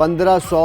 1500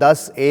10A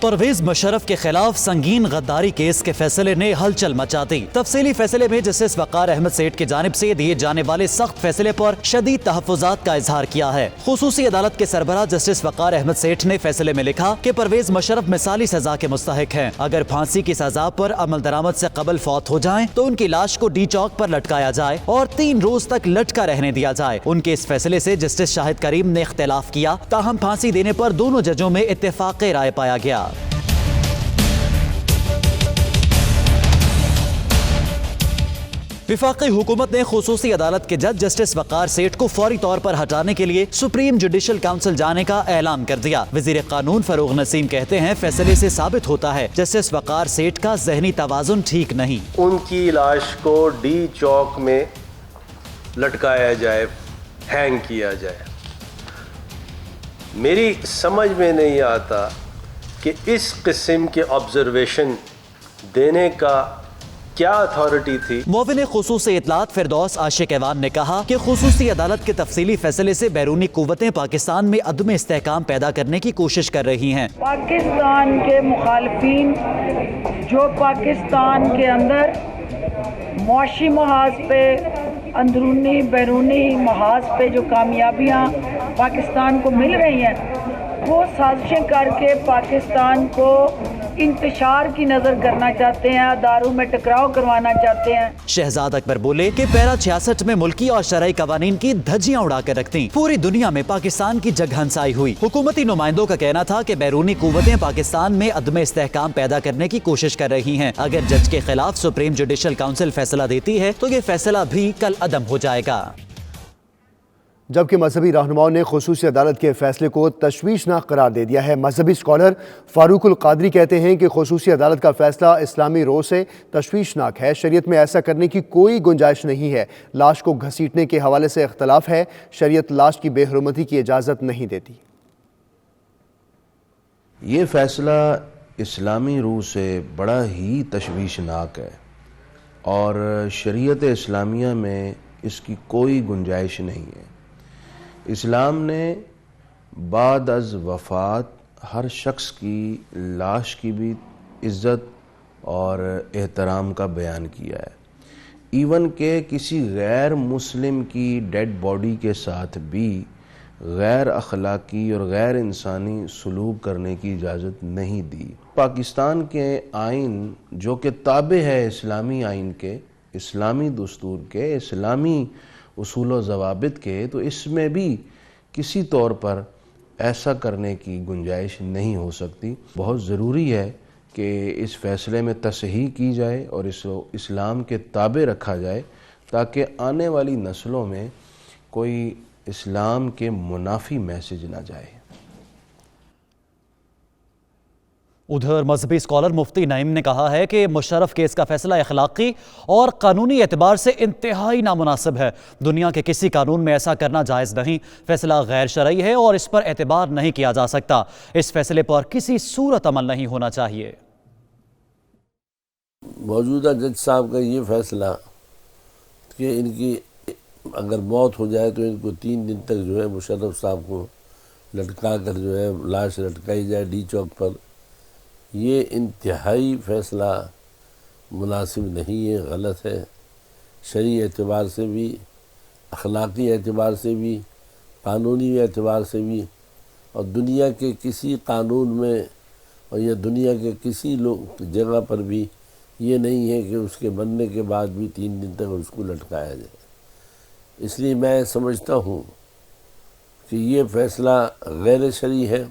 Pervez Musharraf کے خلاف سنگین غداری کیس کے فیصلے نے ہلچل مچا دی۔ تفصیلی فیصلے میں جسٹس وقار احمد سیٹھ کی جانب سے دیے جانے والے سخت فیصلے پر شدید تحفظات کا اظہار کیا ہے۔ خصوصی عدالت کے سربراہ جسٹس وقار احمد سیٹھ نے فیصلے میں لکھا کہ پرویز مشرف مثالی سزا کے مستحق ہیں۔ اگر پھانسی کی سزا پر عمل درآمد سے قبل فوت ہو جائیں تو ان کی لاش کو ڈی چوک پر لٹکایا جائے اور 3 روز تک لٹکا رہنے دیا جائے۔ ان کے اس فیصلے سے جسٹس شاہد کریم نے اختلاف کیا، تاہم پھانسی دینے پر دونوں ججوں میں اتفاق رائے پایا گیا۔ وفاقی حکومت نے خصوصی عدالت کے جج جسٹس وقار سیٹھ کو فوری طور پر ہٹانے کے لیے سپریم جوڈیشل کونسل جانے کا اعلان کر دیا۔ وزیر قانون فروغ نسیم کہتے ہیں فیصلے سے ثابت ہوتا ہے جسٹس وقار سیٹھ کا ذہنی توازن ٹھیک نہیں۔ ان کی لاش کو ڈی چوک میں لٹکایا جائے، ہینگ کیا جائے۔ میری سمجھ میں نہیں آتا کہ اس قسم کے آبزرویشن دینے کا کیا اتھارٹی تھی۔ معاون خصوصی اطلاعات فردوس عاشق ایوان نے کہا کہ خصوصی عدالت کے تفصیلی فیصلے سے بیرونی قوتیں پاکستان میں عدم استحکام پیدا کرنے کی کوشش کر رہی ہیں۔ پاکستان کے مخالفین جو پاکستان کے اندر معاشی محاذ پہ، اندرونی بیرونی محاذ پہ جو کامیابیاں پاکستان کو مل رہی ہیں، وہ سازشیں کر کے پاکستان کو انتشار کی نظر کرنا چاہتے ہیں، اداروں میں ٹکراؤ کروانا چاہتے ہیں۔ شہزاد اکبر بولے کہ پیرا 66 میں ملکی اور شرعی قوانین کی دھجیاں اڑا کر رکھ دیں۔ پوری دنیا میں پاکستان کی جگ ہنسائی ہوئی۔ حکومتی نمائندوں کا کہنا تھا کہ بیرونی قوتیں پاکستان میں عدم استحکام پیدا کرنے کی کوشش کر رہی ہیں۔ اگر جج کے خلاف سپریم جوڈیشل کونسل فیصلہ دیتی ہے تو یہ فیصلہ بھی کل عدم ہو جائے گا۔ جبکہ مذہبی رہنماؤں نے خصوصی عدالت کے فیصلے کو تشویشناک قرار دے دیا ہے۔ مذہبی اسکالر فاروق القادری کہتے ہیں کہ خصوصی عدالت کا فیصلہ اسلامی رو سے تشویشناک ہے۔ شریعت میں ایسا کرنے کی کوئی گنجائش نہیں ہے۔ لاش کو گھسیٹنے کے حوالے سے اختلاف ہے۔ شریعت لاش کی بے حرمتی کی اجازت نہیں دیتی۔ یہ فیصلہ اسلامی روح سے بڑا ہی تشویشناک ہے اور شریعت اسلامیہ میں اس کی کوئی گنجائش نہیں ہے۔ اسلام نے بعد از وفات ہر شخص کی لاش کی بھی عزت اور احترام کا بیان کیا ہے، ایون کہ کسی غیر مسلم کی ڈیڈ باڈی کے ساتھ بھی غیر اخلاقی اور غیر انسانی سلوک کرنے کی اجازت نہیں دی۔ پاکستان کے آئین جو کہ تابع ہے اسلامی آئین کے، اسلامی دستور کے، اسلامی اصول و ضوابط کے، تو اس میں بھی کسی طور پر ایسا کرنے کی گنجائش نہیں ہو سکتی۔ بہت ضروری ہے کہ اس فیصلے میں تصحیح کی جائے اور اس کو اسلام کے تابع رکھا جائے تاکہ آنے والی نسلوں میں کوئی اسلام کے منافی میسج نہ جائے۔ ادھر مذہبی اسکالر مفتی نعیم نے کہا ہے کہ مشرف کیس کا فیصلہ اخلاقی اور قانونی اعتبار سے انتہائی نامناسب ہے۔ دنیا کے کسی قانون میں ایسا کرنا جائز نہیں۔ فیصلہ غیر شرعی ہے اور اس پر اعتبار نہیں کیا جا سکتا۔ اس فیصلے پر کسی صورت عمل نہیں ہونا چاہیے۔ موجودہ جج صاحب کا یہ فیصلہ کہ ان کی اگر موت ہو جائے تو ان کو 3 دن تک جو ہے مشرف صاحب کو لٹکا کر جو ہے لاش لٹکائی جائے ڈی چوک پر، یہ انتہائی فیصلہ مناسب نہیں ہے، غلط ہے۔ شرعی اعتبار سے بھی، اخلاقی اعتبار سے بھی، قانونی اعتبار سے بھی، اور دنیا کے کسی قانون میں اور یا دنیا کے کسی جگہ پر بھی یہ نہیں ہے کہ اس کے بننے کے بعد بھی 3 دن تک اس کو لٹکایا جائے۔ اس لیے میں سمجھتا ہوں کہ یہ فیصلہ غیر شرعی ہے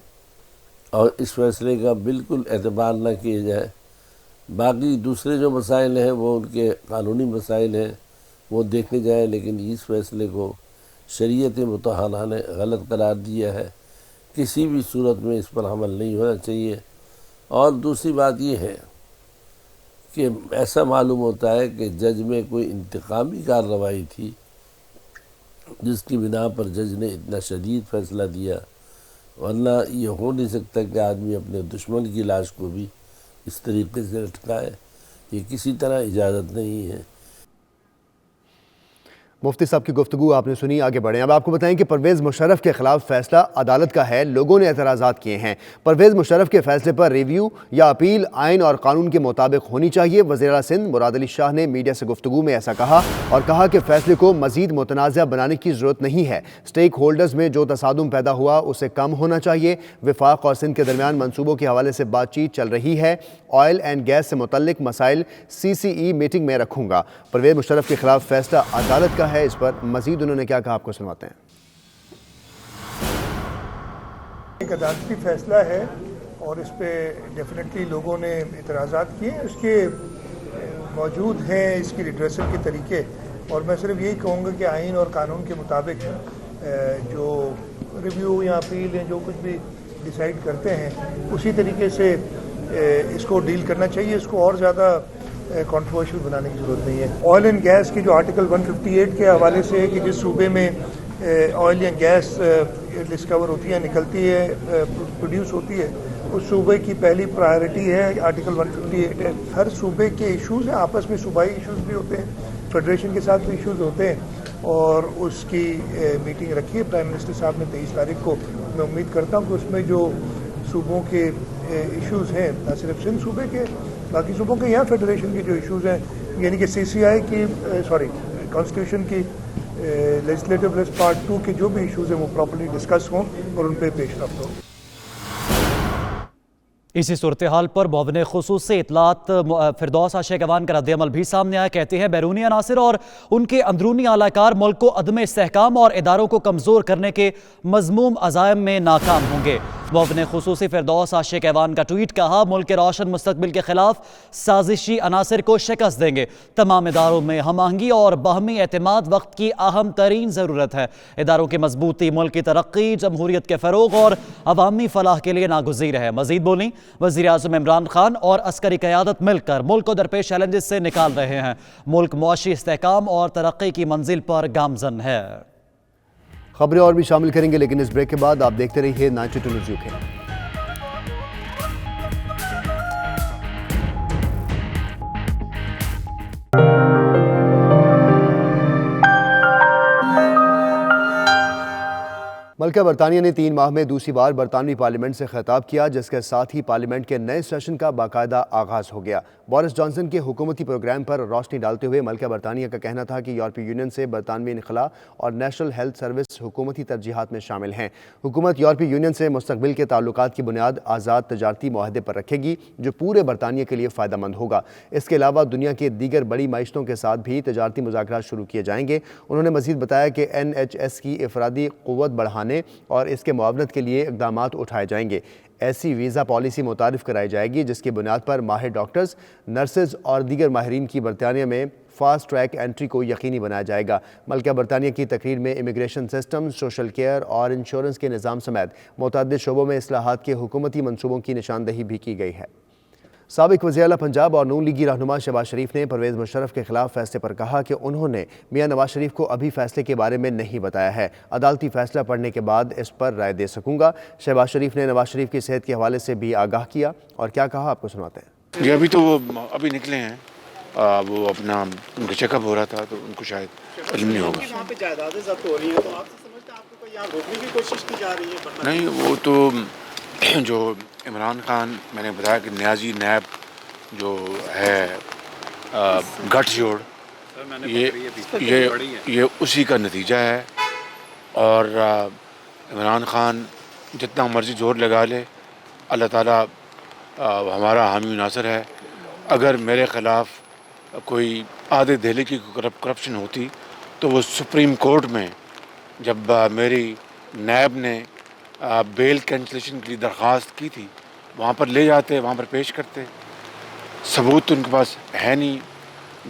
اور اس فیصلے کا بالکل اعتبار نہ کیا جائے۔ باقی دوسرے جو مسائل ہیں وہ ان کے قانونی مسائل ہیں، وہ دیکھے جائیں، لیکن اس فیصلے کو شریعت مطہرہ نے غلط قرار دیا ہے۔ کسی بھی صورت میں اس پر عمل نہیں ہونا چاہیے۔ اور دوسری بات یہ ہے کہ ایسا معلوم ہوتا ہے کہ جج میں کوئی انتقامی کارروائی تھی جس کی بنا پر جج نے اتنا شدید فیصلہ دیا، ورنہ یہ ہو نہیں سکتا کہ آدمی اپنے دشمن کی لاش کو بھی اس طریقے سے لٹکائے۔ یہ کسی طرح اجازت نہیں ہے۔ مفتی صاحب کی گفتگو آپ نے سنی، آگے بڑھیں۔ اب آپ کو بتائیں کہ پرویز مشرف کے خلاف فیصلہ عدالت کا ہے، لوگوں نے اعتراضات کیے ہیں۔ پرویز مشرف کے فیصلے پر ریویو یا اپیل آئین اور قانون کے مطابق ہونی چاہیے۔ وزیر اعلیٰ سندھ مراد علی شاہ نے میڈیا سے گفتگو میں ایسا کہا اور کہا کہ فیصلے کو مزید متنازع بنانے کی ضرورت نہیں ہے۔ اسٹیک ہولڈرز میں جو تصادم پیدا ہوا اسے کم ہونا چاہیے۔ وفاق اور سندھ کے درمیان منصوبوں کے حوالے سے بات چیت چل رہی ہے۔ آئل اینڈ گیس سے متعلق مسائل CCE میٹنگ میں رکھوں گا۔ پرویز مشرف کے خلاف فیصلہ عدالت کا ہے، اس پر مزید انہوں نے کیا کہا آپ کو سنواتے ہیں۔ ایک عدالتی فیصلہ ہے اور اس پہ ڈیفینیٹلی لوگوں نے اعتراضات کیے، اس کے موجود ہیں اس کی ریڈریسل کے طریقے، اور میں صرف یہی کہوں گا کہ آئین اور قانون کے مطابق جو ریویو یا اپیل یا جو کچھ بھی ڈیسائیڈ کرتے ہیں اسی طریقے سے اس کو ڈیل کرنا چاہیے، اس کو اور زیادہ کنٹروورشل بنانے کی ضرورت نہیں ہے۔ آئل اینڈ گیس کی جو آرٹیکل 158 کے حوالے سے ہے کہ جس صوبے میں آئل یا گیس ڈسکور ہوتی ہے، نکلتی ہے، پروڈیوس ہوتی ہے، اس صوبے کی پہلی پرائرٹی ہے آرٹیکل 158 ہے۔ ہر صوبے کے ایشوز ہیں، آپس میں صوبائی ایشوز بھی ہوتے ہیں، فیڈریشن کے ساتھ بھی ایشوز ہوتے ہیں، اور اس کی میٹنگ رکھی ہے پرائم منسٹر صاحب نے 23 تاریخ کو۔ میں امید کرتا ہوں کہ اس میں جو صوبوں کے ایشوز ہیں، نہ صرف سندھ صوبے کے، باقی صوبوں کے یہاں فیڈریشن کے جو ایشوز ہیں، یعنی کہ CCI کی کانسٹیٹیوشن کی لیجسلیٹو لسٹ پارٹ 2 کے جو بھی ایشوز ہیں وہ پراپرلی ڈسکس ہوں اور ان پہ پیش رفت ہوں۔ اسی صورتحال پر معاون خصوصی اطلاعات فردوس آشیقوان کا رد عمل بھی سامنے آیا۔ کہتے ہیں بیرونی عناصر اور ان کے اندرونی اعلی کار ملک کو عدم استحکام اور اداروں کو کمزور کرنے کے مذموم عزائم میں ناکام ہوں گے۔ معاون خصوصی فردوس آشیقوان کا ٹویٹ، کہا ملک کے روشن مستقبل کے خلاف سازشی عناصر کو شکست دیں گے۔ تمام اداروں میں ہم آہنگی اور باہمی اعتماد وقت کی اہم ترین ضرورت ہے۔ اداروں کی مضبوطی ملک کی ترقی، جمہوریت کے فروغ اور عوامی فلاح کے لیے ناگزیر ہے۔ مزید بولیں، وزیر اعظم عمران خان اور عسکری قیادت مل کر ملک کو درپیش چیلنجز سے نکال رہے ہیں۔ ملک معاشی استحکام اور ترقی کی منزل پر گامزن ہے۔ خبریں اور بھی شامل کریں گے، لیکن اس بریک کے بعد آپ دیکھتے رہیے 92 نیوز UK۔ ملکہ برطانیہ نے 3 ماہ میں دوسری بار برطانوی پارلیمنٹ سے خطاب کیا، جس کے ساتھ ہی پارلیمنٹ کے نئے سیشن کا باقاعدہ آغاز ہو گیا۔ بورس جانسن کے حکومتی پروگرام پر روشنی ڈالتے ہوئے ملکہ برطانیہ کا کہنا تھا کہ یورپی یونین سے برطانوی انخلاء اور نیشنل ہیلتھ سروس حکومتی ترجیحات میں شامل ہیں۔ حکومت یورپی یونین سے مستقبل کے تعلقات کی بنیاد آزاد تجارتی معاہدے پر رکھے گی، جو پورے برطانیہ کے لیے فائدہ مند ہوگا۔ اس کے علاوہ دنیا کے دیگر بڑی معیشتوں کے ساتھ بھی تجارتی مذاکرات شروع کیے جائیں گے۔ انہوں نے مزید بتایا کہ NHS کی افرادی قوت بڑھانے اور اس کے معاونت کے لیے اقدامات اٹھائے جائیں گے۔ ایسی ویزا پالیسی متعارف کرائی جائے گی جس کی بنیاد پر ماہر ڈاکٹرز، نرسز اور دیگر ماہرین کی برطانیہ میں فاسٹ ٹریک انٹری کو یقینی بنایا جائے گا۔ ملکہ برطانیہ کی تقریر میں امیگریشن سسٹم، سوشل کیئر اور انشورنس کے نظام سمیت متعدد شعبوں میں اصلاحات کے حکومتی منصوبوں کی نشاندہی بھی کی گئی ہے۔ سابق وزیر اعلیٰ پنجاب اور نون لیگی رہنما شہباز شریف نے پرویز مشرف کے خلاف فیصلے پر کہا کہ انہوں نے میاں نواز شریف کو ابھی فیصلے کے بارے میں نہیں بتایا ہے، عدالتی فیصلہ پڑھنے کے بعد اس پر رائے دے سکوں گا۔ شہباز شریف نے نواز شریف کی صحت کے حوالے سے بھی آگاہ کیا، اور کیا کہا آپ کو سناتے ہیں۔ جی ابھی تو وہ ابھی نکلے ہیں، وہ اپنا ان کا چیک اپ ہو رہا تھا تو ان کو شاید علم نہیں ہوگا۔ وہاں پہ جائیدادیں ضبط ہو رہی ہیں تو آپ سے سمجھتے ہیں آپ کو کوئی یہاں روکنے کی کوشش کی جا رہی ہے؟ نہیں، وہ تو جو عمران خان، میں نے بتایا کہ نیازی نیب جو ہے گٹھ جوڑ، یہ اسی کا نتیجہ ہے، اور عمران خان جتنا مرضی زور لگا لے، اللہ تعالیٰ ہمارا حامی ناصر ہے۔ اگر میرے خلاف کوئی آدھے دہلی کی کرپشن ہوتی تو وہ سپریم کورٹ میں جب میری نیب نے بیل کینسلیشن کی درخواست کی تھی وہاں پر لے جاتے، وہاں پر پیش کرتے۔ ثبوت تو ان کے پاس ہے نہیں۔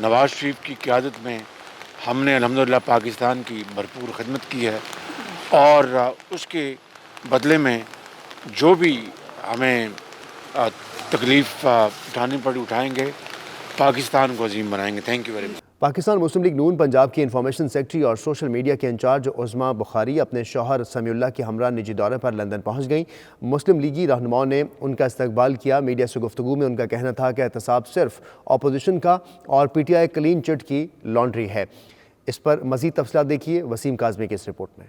نواز شریف کی قیادت میں ہم نے الحمدللہ پاکستان کی بھرپور خدمت کی ہے، اور اس کے بدلے میں جو بھی ہمیں تکلیف اٹھانی پڑی اٹھائیں گے، پاکستان کو عظیم بنائیں گے۔ Thank you very much. Pakistan Muslim League Noon Punjab کی انفارمیشن سیکرٹری اور سوشل میڈیا کے انچارج عظمیٰ بخاری اپنے شوہر سمیع اللہ کے ہمراہ نجی دورے پر لندن پہنچ گئیں۔ مسلم لیگی رہنماؤں نے ان کا استقبال کیا۔ میڈیا سے گفتگو میں ان کا کہنا تھا کہ احتساب صرف اپوزیشن کا اور PTI کلین چٹ کی لانڈری ہے۔ اس پر مزید تفصیلات دیکھیے وسیم کاظمی کی اس رپورٹ میں۔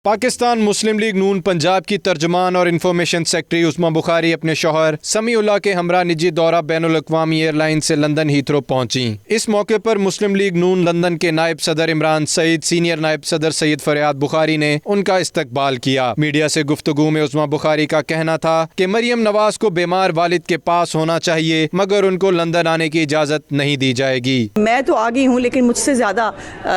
پاکستان مسلم لیگ نون پنجاب کی ترجمان اور انفارمیشن سیکرٹری عظمیٰ بخاری اپنے شوہر سمیع اللہ کے ہمراہ نجی دورہ بین الاقوامی ایئر لائن سے لندن ہیتھرو پہنچیں۔ اس موقع پر مسلم لیگ نون لندن کے نائب صدر عمران سعید، سینئر نائب صدر سید فریاد بخاری نے ان کا استقبال کیا۔ میڈیا سے گفتگو میں عظمیٰ بخاری کا کہنا تھا کہ مریم نواز کو بیمار والد کے پاس ہونا چاہیے مگر ان کو لندن آنے کی اجازت نہیں دی جائے گی۔ میں تو آ گئی ہوں لیکن مجھ سے زیادہ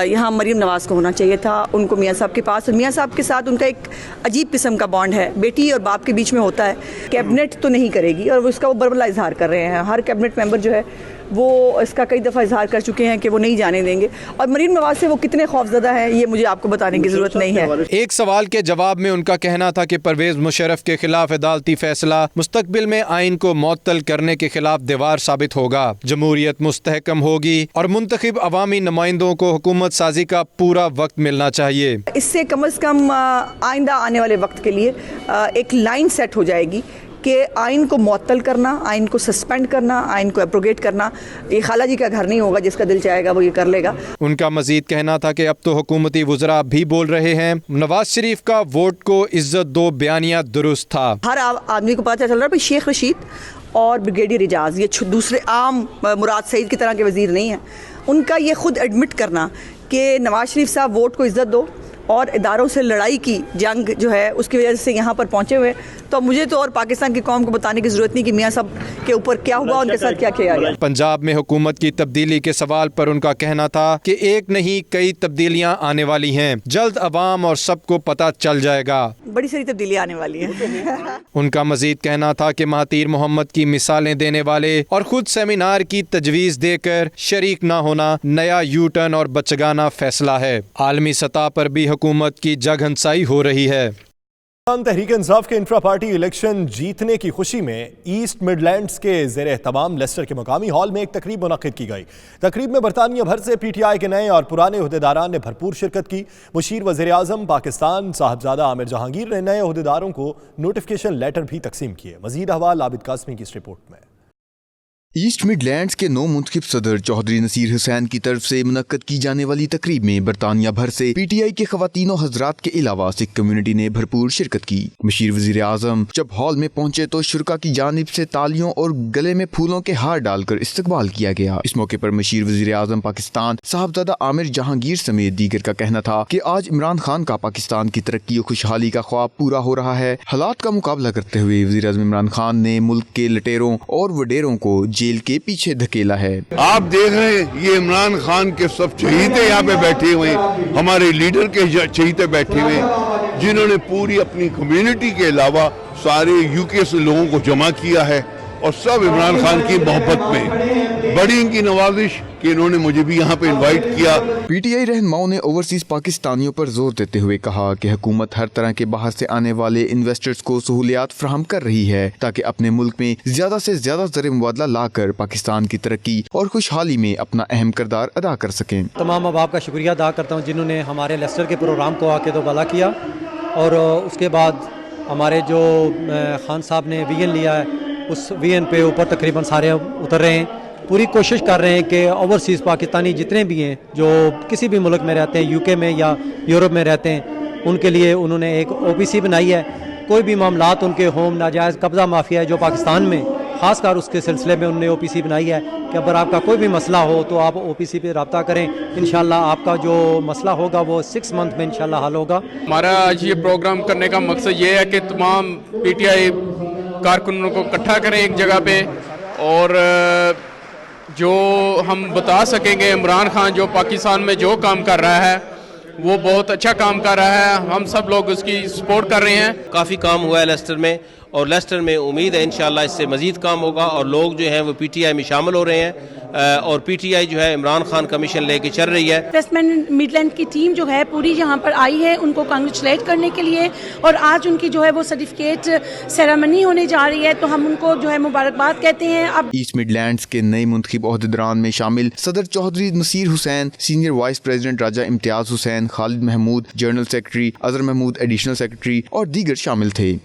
یہاں مریم نواز کو ہونا چاہیے تھا، ان کو میاں صاحب کے پاس، اور میاں صاحب کے ساتھ ان کا ایک عجیب قسم کا بانڈ ہے، بیٹی اور باپ کے بیچ میں ہوتا ہے۔ کیبنٹ تو نہیں کرے گی اور اس کا وہ بربلا اظہار کر رہے ہیں، ہر کیبنٹ ممبر جو ہے وہ اس کا کئی دفعہ اظہار کر چکے ہیں کہ وہ نہیں جانے دیں گے، اور مریم نواز سے وہ کتنے خوفزدہ ہیں یہ مجھے آپ کو بتانے کی ضرورت نہیں ہے۔ ایک سوال کے جواب میں ان کا کہنا تھا کہ پرویز مشرف کے خلاف عدالتی فیصلہ مستقبل میں آئین کو معطل کرنے کے خلاف دیوار ثابت ہوگا، جمہوریت مستحکم ہوگی اور منتخب عوامی نمائندوں کو حکومت سازی کا پورا وقت ملنا چاہیے۔ اس سے کم از کم آئندہ آنے والے وقت کے لیے ایک لائن سیٹ ہو جائے گی کہ آئین کو معطل کرنا، آئین کو سسپینڈ کرنا، آئین کو ایبروگیٹ کرنا یہ خالہ جی کا گھر نہیں ہوگا، جس کا دل چاہے گا وہ یہ کر لے گا۔ ان کا مزید کہنا تھا کہ اب تو حکومتی وزراء بھی بول رہے ہیں نواز شریف کا ووٹ کو عزت دو بیانیہ درست تھا۔ ہر آدمی کو پتہ چل رہا ہے شیخ رشید اور بریگیڈیئر اعجاز یہ دوسرے عام مراد سعید کی طرح کے وزیر نہیں ہیں، ان کا یہ خود ایڈمٹ کرنا کہ نواز شریف صاحب ووٹ کو عزت دو اور اداروں سے لڑائی کی جنگ جو ہے اس کی وجہ سے یہاں پر پہنچے ہوئے، تو مجھے تو اور پاکستان کی قوم کو بتانے کی ضرورت نہیں کہ میاں صاحب کے اوپر کیا ہوا، ان کے ساتھ کیا کیا گیا۔ پنجاب میں حکومت کی تبدیلی کے سوال پر ان کا کہنا تھا کہ ایک نہیں کئی تبدیلیاں آنے والی ہیں، جلد عوام اور سب کو پتہ چل جائے گا، بڑی ساری تبدیلیاں آنے والی ہیں۔ ان کا مزید کہنا تھا کہ مہاتیر محمد کی مثالیں دینے والے اور خود سیمینار کی تجویز دے کر شریک نہ ہونا نیا یو ٹرن اور بچگانہ فیصلہ ہے۔ عالمی سطح پر بھی حکومت کی جگ ہنسائی ہو رہی ہے۔ تحریک انصاف کے انٹرا پارٹی الیکشن جیتنے کی خوشی میں ایسٹ مڈ لینڈز کے زیر اہتمام لیسٹر کے مقامی ہال میں ایک تقریب منعقد کی گئی۔ تقریب میں برطانیہ بھر سے پی ٹی آئی کے نئے اور پرانے عہدیداران نے بھرپور شرکت کی۔ مشیر وزیر اعظم پاکستان صاحبزادہ عامر جہانگیر نے نئے عہدیداروں کو نوٹیفیکیشن لیٹر بھی تقسیم کیے۔ مزید احوال عابد قاسمی کی اس رپورٹ میں۔ ایسٹ مڈ لینڈز کے نو منتخب صدر چودھری نصیر حسین کی طرف سے منعقد کی جانے والی تقریب میں برطانیہ بھر سے پی ٹی آئی کے خواتین و حضرات کے علاوہ سکھ کمیونٹی نے بھرپور شرکت کی۔ مشیر وزیر اعظم جب ہال میں پہنچے تو شرکا کی جانب سے تالیوں اور گلے میں پھولوں کے ہار ڈال کر استقبال کیا گیا۔ اس موقع پر مشیر وزیر اعظم پاکستان صاحبزادہ عامر جہانگیر سمیت دیگر کا کہنا تھا کہ آج عمران خان کا پاکستان کی ترقی و خوشحالی کا خواب پورا ہو رہا ہے۔ حالات کا مقابلہ کرتے ہوئے وزیر اعظم عمران خان نے ملک کے لٹیروں اور وڈیروں کو جیل کے پیچھے دھکیلا ہے۔ آپ دیکھ رہے ہیں یہ عمران خان کے سب چہیتے یہاں پہ بیٹھے ہوئے ہیں، ہمارے لیڈر کے چہیتے بیٹھے ہوئے ہیں، جنہوں نے پوری اپنی کمیونٹی کے علاوہ سارے یو کے سے لوگوں کو جمع کیا ہے اور سب عمران خان کی محبت میں۔ بڑی ان کی نوازش کہ انہوں نے مجھے بھی یہاں پہ انوائٹ کیا۔ پی ٹی آئی رہنماؤں نے اوورسیز پاکستانیوں پر زور دیتے ہوئے کہا کہ حکومت ہر طرح کے باہر سے آنے والے انویسٹرز کو سہولیات فراہم کر رہی ہے تاکہ اپنے ملک میں زیادہ سے زیادہ زر مبادلہ لا کر پاکستان کی ترقی اور خوشحالی میں اپنا اہم کردار ادا کر سکیں۔ تمام احباب کا شکریہ ادا کرتا ہوں جنہوں نے ہمارے لیسٹر کے پروگرام کو آ کے دوبالا کیا، اور اس کے بعد ہمارے جو خان صاحب نے وی این لیا ہے اس وی این پہ اوپر تقریباً سارے اتر رہے ہیں، پوری کوشش کر رہے ہیں کہ اوورسیز پاکستانی جتنے بھی ہیں جو کسی بھی ملک میں رہتے ہیں، یو کے میں یا یورپ میں رہتے ہیں، ان کے لیے انہوں نے ایک او پی سی بنائی ہے۔ کوئی بھی معاملات ان کے ہوم ناجائز قبضہ مافیا ہے جو پاکستان میں، خاص کر اس کے سلسلے میں انہوں نے او پی سی بنائی ہے کہ اگر آپ کا کوئی بھی مسئلہ ہو تو آپ او پی سی پہ رابطہ کریں، انشاءاللہ آپ کا جو مسئلہ ہوگا وہ 6 منتھ میں انشاءاللہ حل ہوگا۔ ہمارا آج یہ پروگرام کرنے کا مقصد یہ ہے کہ تمام پی ٹی آئی کارکنوں کو اکٹھا کریں ایک جگہ پہ، اور جو ہم بتا سکیں گے عمران خان جو پاکستان میں جو کام کر رہا ہے وہ بہت اچھا کام کر رہا ہے، ہم سب لوگ اس کی سپورٹ کر رہے ہیں۔ کافی کام ہوا ہے لیسٹر میں، اور لیسٹر میں امید ہے انشاءاللہ اس سے مزید کام ہوگا، اور لوگ جو ہیں وہ پی ٹی آئی میں شامل ہو رہے ہیں، اور پی ٹی آئی جو ہے عمران خان کا مشن لے کے چل رہی ہے۔ ویسٹ مڈ لینڈ کی ٹیم جو ہے پوری یہاں پر آئی ہے ان کو کانگریچولیٹ کرنے کے لیے، اور آج ان کی جو ہے وہ سرٹیفکیٹ سیریمنی ہونے جا رہی ہے، تو ہم ان کو جو ہے مبارکباد کہتے ہیں۔ اب ایسٹ مڈ لینڈز کے نئے منتخب عہدیداران میں شامل صدر Chaudhry Naseer Hussain, senior vice president Raja Imtiaz Hussain, Khalid Mahmood general secretary, Azhar Mahmood additional secretary اور دیگر شامل تھے۔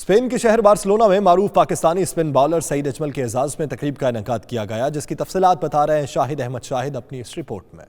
اسپین کے شہر بارسلونا میں معروف پاکستانی اسپن بالر سعید اجمل کے اعزاز میں تقریب کا انعقاد کیا گیا، جس کی تفصیلات بتا رہے ہیں شاہد احمد شاہد اپنی اس رپورٹ میں۔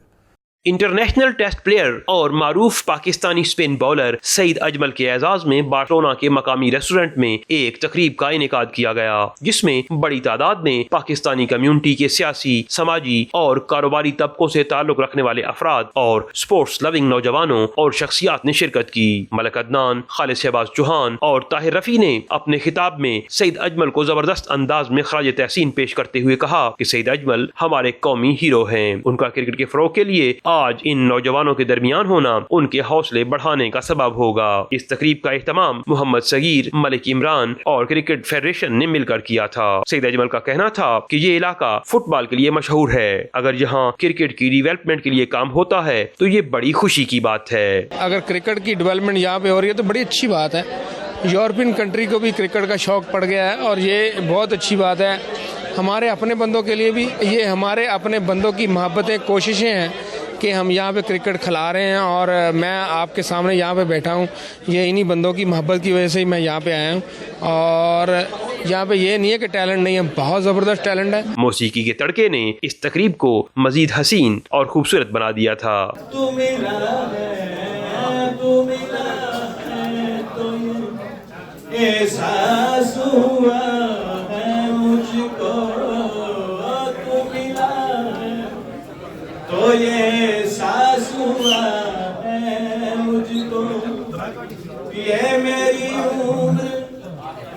انٹرنیشنل ٹیسٹ پلیئر اور معروف پاکستانی اسپن بالر سعید اجمل کے اعزاز میں بارسلونا کے مقامی ریسٹورنٹ میں ایک تقریب کا انعقاد کیا گیا، جس میں بڑی تعداد میں پاکستانی کمیونٹی کے سیاسی، سماجی اور کاروباری طبقوں سے تعلق رکھنے والے افراد اور سپورٹس لوننگ نوجوانوں اور شخصیات نے شرکت کی۔ ملک عدنان، خالد شہباز چوہان اور طاہر رفیع نے اپنے خطاب میں سعید اجمل کو زبردست انداز میں خراج تحسین پیش کرتے ہوئے کہا کہ سعید اجمل ہمارے قومی ہیرو ہیں۔ ان کا کرکٹ کے فروغ کے لیے آج ان نوجوانوں کے درمیان ہونا ان کے حوصلے بڑھانے کا سبب ہوگا۔ اس تقریب کا اہتمام محمد صغیر، ملک عمران اور کرکٹ فیڈریشن نے مل کر کیا تھا۔ سعید اجمل کا کہنا تھا کہ یہ علاقہ فٹ بال کے لیے مشہور ہے، اگر یہاں کرکٹ کی ڈیولپمنٹ کے لیے کام ہوتا ہے تو یہ بڑی خوشی کی بات ہے۔ اگر کرکٹ کی ڈیولپمنٹ یہاں پہ ہو رہی ہے تو بڑی اچھی بات ہے۔ یورپین کنٹری کو بھی کرکٹ کا شوق پڑ گیا ہے اور یہ بہت اچھی بات ہے۔ ہمارے اپنے بندوں کے لیے بھی یہ ہمارے اپنے بندوں کی محبتیں، کوششیں ہیں کہ ہم یہاں پہ کرکٹ کھلا رہے ہیں، اور میں آپ کے سامنے یہاں پہ بیٹھا ہوں، یہ انہی بندوں کی محبت کی وجہ سے ہی میں یہاں پہ آیا ہوں۔ اور یہاں پہ یہ نہیں ہے کہ ٹیلنٹ نہیں ہے، بہت زبردست ٹیلنٹ ہے۔ موسیقی کے تڑکے نے اس تقریب کو مزید حسین اور خوبصورت بنا دیا تھا۔ احساس ہوا ہے مجھ کو تو ملا ہے، تو یہ احساس ہوا ہے مجھ کو، یہ میری عمر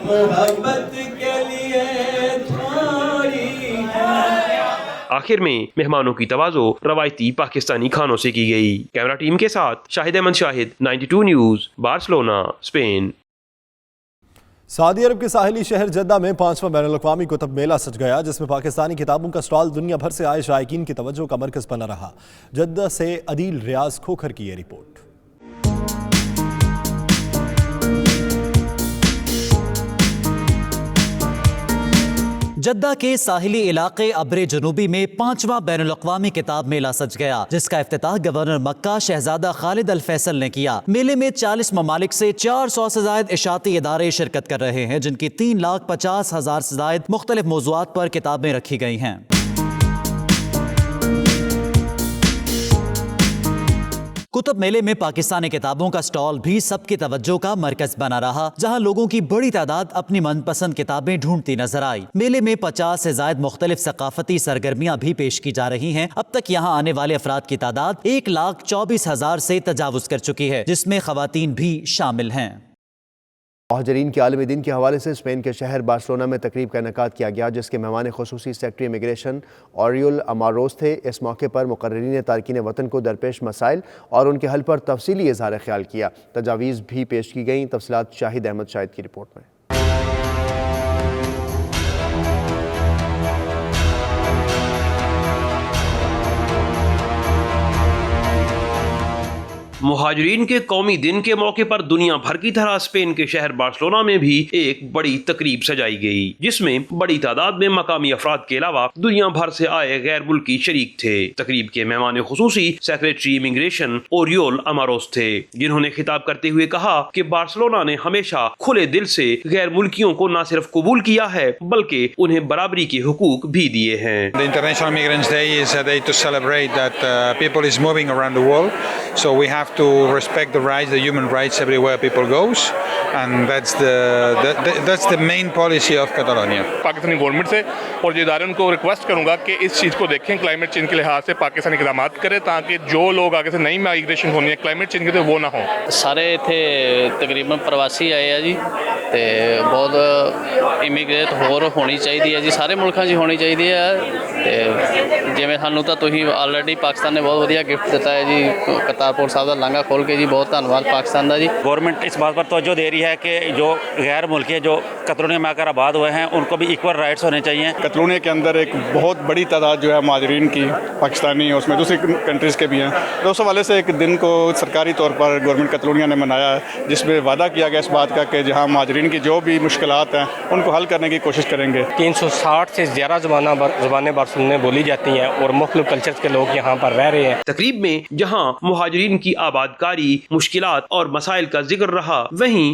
محبت کے لیے تھوڑی ہے۔ آخر میں مہمانوں کی توازو روایتی پاکستانی کھانوں سے کی گئی۔ کیمرہ ٹیم کے ساتھ شاہد احمد شاہد، 92 نیوز، بارسلونا، اسپین۔ سعودی عرب کے ساحلی شہر جدہ میں 5واں بین الاقوامی کتب میلہ سج گیا، جس میں پاکستانی کتابوں کا سٹال دنیا بھر سے آئے شائقین کی توجہ کا مرکز بنا رہا۔ جدہ سے عدیل ریاض کھوکھر کی یہ رپورٹ۔ جدہ کے ساحلی علاقے ابر جنوبی میں 5واں بین الاقوامی کتاب میلہ سج گیا، جس کا افتتاح گورنر مکہ شہزادہ خالد الفیصل نے کیا۔ میلے میں 40 ممالک سے 400 سے زائد اشاعتی ادارے شرکت کر رہے ہیں، جن کی 3,50,000 سے زائد مختلف موضوعات پر کتابیں رکھی گئی ہیں۔ کتب میلے میں پاکستانی کتابوں کا سٹال بھی سب کی توجہ کا مرکز بنا رہا، جہاں لوگوں کی بڑی تعداد اپنی من پسند کتابیں ڈھونڈتی نظر آئی۔ میلے میں 50 سے زائد مختلف ثقافتی سرگرمیاں بھی پیش کی جا رہی ہیں۔ اب تک یہاں آنے والے افراد کی تعداد 1,24,000 سے تجاوز کر چکی ہے، جس میں خواتین بھی شامل ہیں۔ مہاجرین کے عالمی دن کے حوالے سے اسپین کے شہر بارسلونا میں تقریب کا انعقاد کیا گیا، جس کے مہمان خصوصی سیکرٹری امیگریشن اوریول اماروس تھے۔ اس موقع پر مقررین نے تارکین وطن کو درپیش مسائل اور ان کے حل پر تفصیلی اظہار خیال کیا۔ تجاویز بھی پیش کی گئیں۔ تفصیلات شاہد احمد شاہد کی رپورٹ میں۔ مہاجرین کے قومی دن کے موقع پر دنیا بھر کی طرح اسپین کے شہر بارسلونا میں بھی ایک بڑی تقریب سجائی گئی، جس میں بڑی تعداد میں مقامی افراد کے علاوہ دنیا بھر سے آئے غیر ملکی شریک تھے۔ تقریب کے مہمان خصوصی سیکریٹری امیگریشن اوریول اماروس تھے، جنہوں نے خطاب کرتے ہوئے کہا کہ بارسلونا نے ہمیشہ کھلے دل سے غیر ملکیوں کو نہ صرف قبول کیا ہے بلکہ انہیں برابری کے حقوق بھی دیے ہیں۔ The International Migrants Day is a day to celebrate that people is moving around the world, so we have to respect the rights, the human rights everywhere people goes, and that's the main policy of Catalonia. Pakistani government سے اور جو ادارے ان کو request کروں گا کہ اس چیز کو دیکھیں، کلائمیٹ چینج کے لحاظ سے پاکستانی اقدامات کریں تاکہ جو لوگ آگے سے نئی مائگریشن ہونی ہے کلائمیٹ چینج کے وہ نہ ہوں۔ سارے اتنے تقریباً پرواسی آئے ہیں جی، تے بہت امیگریٹ ہور ہونی چاہیے جی، سارے ملکاں جی ہونی چاہیے ہے۔ جویں سانوں تو تسی آلریڈی پاکستان نے بہت ودیا گفٹ دیتا ہے جی، کرتارپور صاحب دا لانگا کھول کے جی، بہت دھنواد پاکستان دا جی۔ گورنمنٹ اس بات پر توجہ دے رہی ہے کہ جو غیر ملکی جو کتلونیا میں آ کر آباد ہوئے ہیں ان کو بھی ایکول رائٹس ہونے چاہیے۔ کتلونیا کے اندر ایک بہت بڑی تعداد جو ہے مہاجرین کی، پاکستانی اس میں دوسری کنٹریز کے بھی ہیں، تو اس حوالے سے ایک دن کو سرکاری طور پر گورنمنٹ کتلونیا نے منایا ہے، جس میں وعدہ کیا گیا اس بات کا کہ جہاں مہاجرین کی جو بھی مشکلات ہیں ان کو حل کرنے کی کوشش کریں گے۔ 360 سے زیادہ زبانیں بارسلونا میں بولی جاتی ہیں اور مختلف کلچرز کے لوگ یہاں پر رہ رہے ہیں۔ تقریب میں جہاں مہاجرین کی آباد کاری، مشکلات اور مسائل کا ذکر رہا، وہیں